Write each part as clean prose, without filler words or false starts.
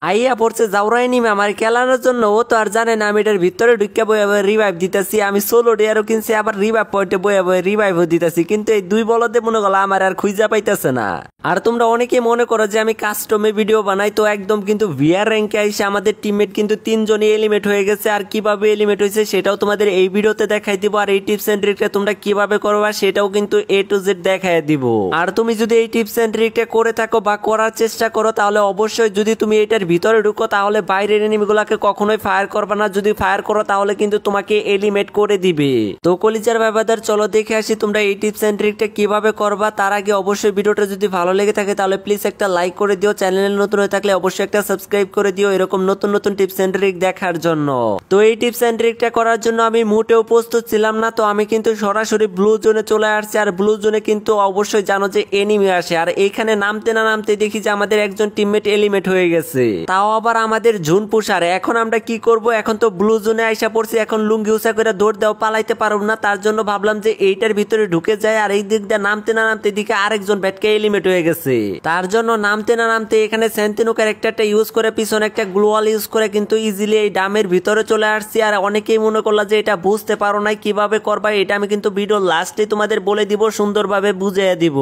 আইয়া পড়ছে জাউরাই নিমে আমার খেলানোর জন্য। ও তো আর জানে না আমি এটার ভিতরে ঢুকে বয়ে বয়ে রিভাইভ দিতেছি। আমি সোলো ডেয়ারও কিনছি, আবার রিভাইভ পয়েন্টে বয়ে বয়ে রিভাইভও দিতেছি, কিন্তু এই দুই বলদে মনে করলো আমার আর খুঁজা পাইতেছে না। আর তোমরা অনেকে মনে করো যে আমি কাস্টমে ভিডিও বানাই, তো একদম কিন্তু ভিআর র্যাঙ্কে আইসে আমাদের টিমমেট কিন্তু 3 জনই এলিমেট হয়ে গেছে। আর কিভাবে এলিমেট হয়েছে সেটাও তোমাদের এই ভিডিওতে দেখাই দিব। আর এই টিপস এন্ড ট্রিকটা তোমরা কিভাবে করবা সেটাও কিন্তু A to Z দেখাই দিব। আর তুমি যদি এই টিপস এন্ড ট্রিকটা করে থাকো বা করার চেষ্টা করো, তাহলে অবশ্যই যদি তুমি এটার ভিতরে ঢুকো তাহলে বাইরের এনিমিগুলোকে কখনোই ফায়ার করবে না। যদি ফায়ার করো তাহলে কিন্তু তোমাকে এলিমেট করে দিবে। তো কলিজার ব্যাপারদার চলো দেখে আসি তোমরা এই টিপস এন্ড ট্রিকটা কিভাবে করবা। তার আগে অবশ্যই ভিডিওটা যদি ভালো লেগে থাকে তাহলে প্লিজ একটা লাইক করে দিও। চ্যানেলে নতুন হয়ে থাকলে অবশ্যই একটা সাবস্ক্রাইব করে দিও এরকম নতুন নতুন টিপস এন্ড ট্রিক দেখার জন্য। তো এই টিপস এন্ড ট্রিকটা করার জন্য আমি মোটেও প্রস্তুত ছিলাম না। তো আমি কিন্তু সরাসরি ব্লু জোনে চলে আসছি। আর ব্লু জোনে কিন্তু অবশ্যই জানো যে এনিমি আসে। আর এইখানে নামতে না নামতে দেখি যে আমাদের একজন টিমমেট এলিমেট হয়ে গেছে, তাও আবার আমাদের জুন পুষার। এখন আমরা কি করব? এখন তো ব্লু জোনে আইসা পড়ছি, এখন লুঙ্গি উঁচা করে দৌড় দেওয়া পালাইতে পারব না। তার জন্য ভাবলাম যে এইটার ভিতরে ঢুকে যায়। আর এই দিক দিয়ে নামতে না নামতে দিকে আরেকজন ব্যাটকে এলিমেট হয়ে গেছে। তার জন্য নামতে না নামতে এখানে সেন্টিনো ক্যারেক্টারটা ইউজ করে পিছনে একটা গ্লোয়াল ইউজ করে কিন্তু ইজিলি এই ডামের ভিতরে চলে আসছি। আর অনেকেই মনে করলো যে এটা বুঝতে পারো নাই কিভাবে করবা, এটা আমি কিন্তু ভিডিও লাস্টে তোমাদের বলে দিব, সুন্দরভাবে বুঝিয়ে দিব।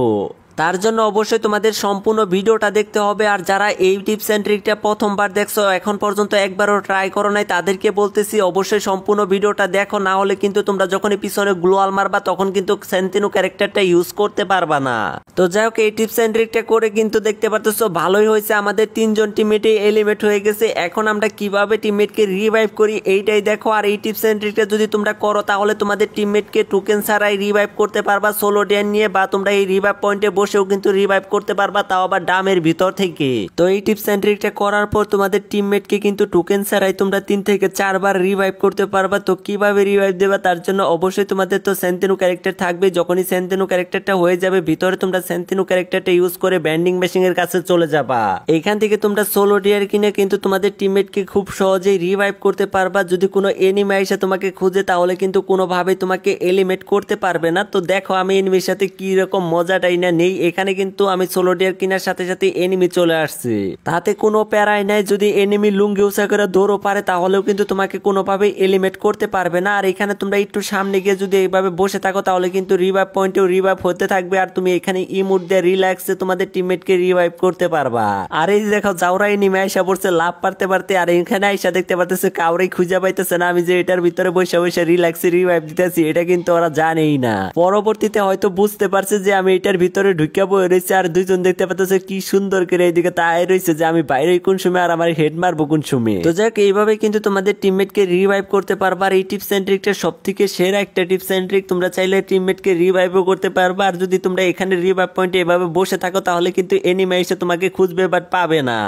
তার জন্য অবশ্যই তোমাদের সম্পূর্ণ ভিডিওটা দেখতে হবে। আর যারা এই টিপস এন্ড ট্রিকটা প্রথমবার দেখছো, এখন পর্যন্ত একবারও ট্রাই করো নাই, তাদেরকে বলতেছি অবশ্যই সম্পূর্ণ ভিডিওটা দেখো, না হলে কিন্তু তোমরা যখনই পিছনে গ্লোয়াল মারবা তখন কিন্তু সেন্টিনো ক্যারেক্টারটা ইউজ করতে পারবা না। তো যাই হোক, এই টিপস এন্ড ট্রিকটা করে কিন্তু দেখতে পারতেছো ভালোই হয়েছে, আমাদের 3 জন টিমমেটে এলিমেট হয়ে গেছে। এখন আমরা কিভাবে টিমমেটকে রিভাইভ করি এইটাই দেখো। আর এই টিপস এন্ড ট্রিকটা যদি তোমরা করো তাহলে তোমাদের টিমমেটকে টোকেন ছাড়াই রিভাইভ করতে পারবা সোলো ডেন নিয়ে, বা তোমরা এই রিভাইভ পয়েন্টে বসেও কিন্তু রিভাইভ করতে পারবা, তাও আবার ডামের ভিতর থেকে। তো এই টিপস এন্ড ট্রিকটা করার পর তোমাদের টিমমেটকে কিন্তু টোকেন ছাড়াই তোমরা 3 থেকে 4 বার রিভাইভ করতে পারবা। তো কিভাবে রিভাইভ দেবা তার জন্য অবশ্যই তোমাদের তো সেন্টিনো ক্যারেক্টার থাকবে। যখনই সেন্টিনো ক্যারেক্টারটা হয়ে যাবে ভিতরে, তোমরা সেন্টিনো ক্যারেক্টারটা ইউজ করে ব্যান্ডিং মেশিন এর কাছে চলে যাবা। এইখান থেকে তোমরা সোলো ডিয়ার কিনে কিন্তু তোমাদের টিমমেটকে খুব সহজেই রিভাইভ করতে পারবা। যদি কোনো এনিমি এসে তোমাকে খুঁজে তাহলে কিন্তু কোনোভাবেই তোমাকে এলিমেট করতে পারবে না। তো দেখো আমি এনিমির সাথে কি রকম মজাটাই না নেই। এখানে কিন্তু আমি সোলো ডিয়ার কেনার সাথে সাথে এনিমি চলে আসছে, তাতে কোনো প্যারাই নাই। যদি এনিমি লুঙ্গি উঁচা করে দৌড়ও পারে তাহলেও কিন্তু তোমাকে কোনোভাবে এলিমেট করতে পারবে না। আর এখানে তোমরা একটু সামনে গিয়ে যদি এইভাবে বসে থাকো তাহলে কিন্তু রিভাইভ পয়েন্টেও রিভাইভ হতে থাকবে। আর তুমি এখানে ইমোট দিয়ে রিল্যাক্সে তোমাদের টিমমেটকে রিভাইভ করতে পারবা। আর এই দেখো জাউরা এনিমি আইসা পড়ছে লাভ পারতে পারতে। আর এখানে আইসা দেখতে পারতেছে কাউরেই খুঁজে পাইতেছে না আমি যে এটার ভিতরে বসে বসে রিল্যাক্সে রিভাইভ দিতেছি, এটা কিন্তু ওরা জানেই না। পরবর্তীতে হয়তো বুঝতে পারছে যে আমি এটার ভিতরে ঢুকে বয়ে রয়েছে। আর দুইজন দেখতে পাচ্ছে কি সুন্দর করে এইদিকে তাই রয়েছে যে আমি বাইরে কোন সময় আর আমার হেড মারবো কোন সময়। তো যাক, এইভাবে কিন্তু তোমাদের টিমমেটকে রিভাইভ করতে পারবা। আর এই টিপস এন্ড ট্রিকটা সব থেকে সেরা একটা টিপস এন্ড ট্রিক। তোমরা চাইলে টিমমেটকে রিভাইভও করতে পারবা। আর যদি তোমরা এখানে রিভাইভ পয়েন্টে এভাবে বসে থাকো তাহলে কিন্তু এনিমি এসে তোমাকে খুঁজবে বাট পাবে না।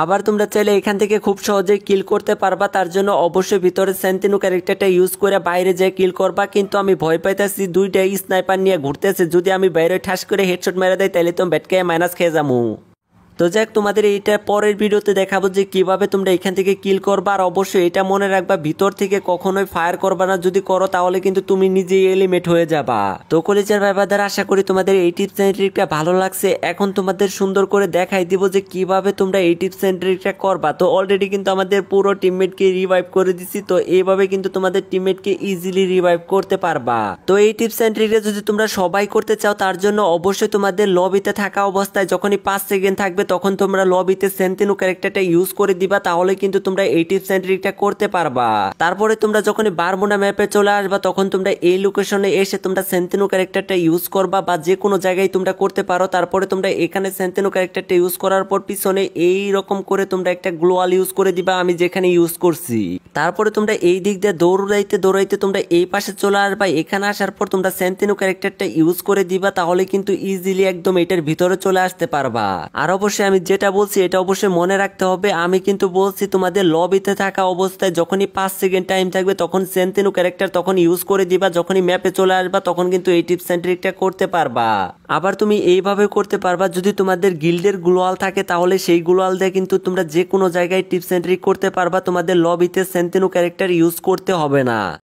আবার তোমরা চাইলে এখান থেকে খুব সহজেই কিল করতে পারবা। তার জন্য অবশ্যই ভিতরে সেন্টিনো ক্যারেক্টারটা ইউজ করে বাইরে যেয়ে কিল করবা। কিন্তু আমি ভয় পাইতেছি, দুইটা স্নাইপার নিয়ে ঘুরতেছে, যদি আমি বাইরে ঠাস করে হেডশট মেরে দেয় তাহলে তো ব্যাট খেয়ে মাইনাস খেয়ে যাবো। তো যাক, তোমাদের এইটা পরের ভিডিওতে দেখাবো যে কিভাবে তোমরা এখান থেকে কিল করবা। আর অবশ্যই এটা মনে রাখবা, ভিতর থেকে কখনোই ফায়ার করবা না। যদি করো তাহলে কিন্তু তুমি নিজেই এলিমেট হয়ে যাবা। তো কলেজের ভাইবাদের আশা করি তোমাদের এই টিপস এন্ড ট্রিকটা ভালো লাগছে। এখন তোমাদের সুন্দর করে দেখাই দিব যে কিভাবে তোমরা এই টিপস এন্ড ট্রিকটা করবা। তো অলরেডি কিন্তু আমাদের পুরো টিমমেটকে রিভাইভ করে দিছি। তো এইভাবে কিন্তু তোমাদের টিমমেটকে ইজিলি রিভাইভ করতে পারবা। তো এই টিপস এন্ড ট্রিকটা যদি তোমরা সবাই করতে চাও তার জন্য অবশ্যই তোমাদের লবিতে থাকা অবস্থায় যখনই 5 সেকেন্ড থাকবে তখন তোমরা লবিতে সেন্টিনো ক্যারেক্টারটা ইউজ করে দিবা, তাহলে কিন্তু তোমরা এই টিপস এন্ড ট্রিকটা করতে পারবা। তারপরে তোমরা যখনই বারমুডা ম্যাপে চলে আসবা তখন তোমরা এই লোকেশনে এসে তোমরা সেন্টিনো ক্যারেক্টারটা ইউজ করবা, বা যে কোনো জায়গায় তোমরা করতে পারো। তারপরে তোমরা এখানে সেন্টিনো ক্যারেক্টারটা ইউজ করার পর পিছনে এই রকম করে তোমরা একটা গ্লোয়াল ইউজ করে দিবা, আমি যেখানে ইউজ করছি। তারপরে তোমরা এই দিক দিয়ে দৌড়াইতে দৌড়াইতে তোমরা এই পাশে চলে আসবা। এখানে আসার পর তোমরা সেন্টিনো ক্যারেক্টারটা ইউজ করে দিবা, তাহলে কিন্তু ইজিলি একদম এটার ভিতরে চলে আসতে পারবা। আর অবশ্যই আমি যেটা বলছি এটা অবশ্যই মনে রাখতে হবে। আমি কিন্তু বলছি তোমাদের লবিতে থাকা অবস্থায় যখনই 5 সেকেন্ড টাইম থাকবে তখন সেন্টিনো ক্যারেক্টার তখন ইউজ করে দিবা। যখনই ম্যাপে চলে আসবা তখন কিন্তু এই টিপস এন্ড ট্রিকটা করতে পারবা। আবার তুমি এইভাবে করতে পারবা, যদি তোমাদের গিল্ডের গ্লোয়াল থাকে তাহলে সেই গ্লোয়াল দিয়ে কিন্তু তোমরা যে কোনো জায়গায় টিপস এন্ড ট্রিক করতে পারবা। তোমাদের লবিতে সেন্টিনো ক্যারেক্টার ইউজ করতে হবে না।